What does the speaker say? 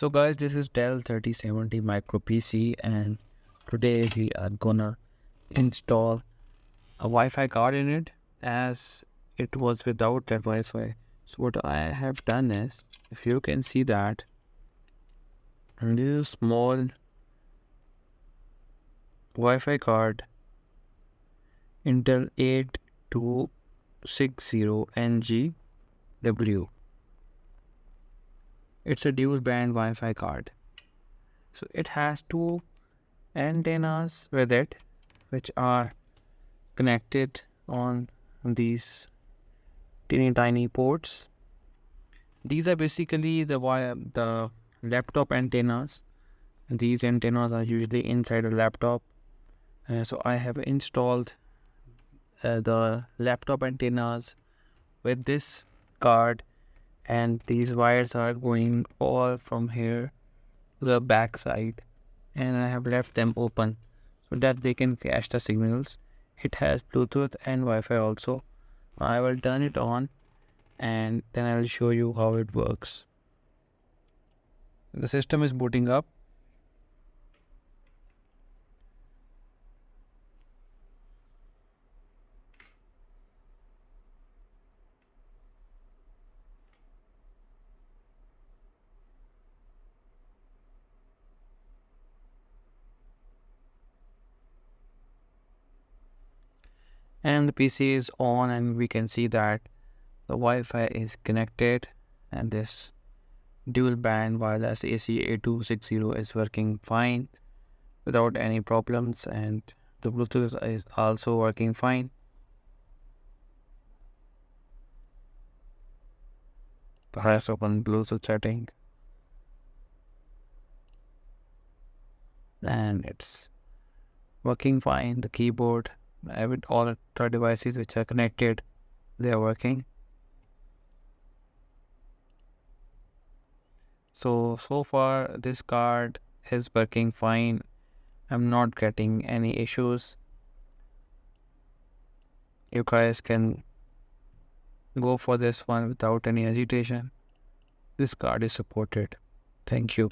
So guys, this is Dell 3070 micro PC, and today we are gonna install a Wi-Fi card in it, as it was without that Wi-Fi. So what I have done is, if you can see that, this is a small Wi-Fi card, Intel 8260NGW. It's a dual band Wi-Fi card. So it has two antennas with it, which are connected on these teeny tiny ports. These are basically the laptop antennas. These antennas are usually inside a laptop. So I have installed the laptop antennas with this card, and these wires are going all from here to the back side, and I have left them open so that they can catch the signals. It has Bluetooth and Wi-Fi also. I will turn it on and then I will show you how it works. The system is booting up. And the PC is on, and we can see that the Wi-Fi is connected, and this dual band wireless AC 8260 is working fine without any problems, and the Bluetooth is also working fine. Perhaps open Bluetooth setting, and it's working fine. The keyboard, with all the devices which are connected, they are working. So far this card is working fine. I'm not getting any issues. You guys can go for this one without any hesitation. This card is supported. Thank you.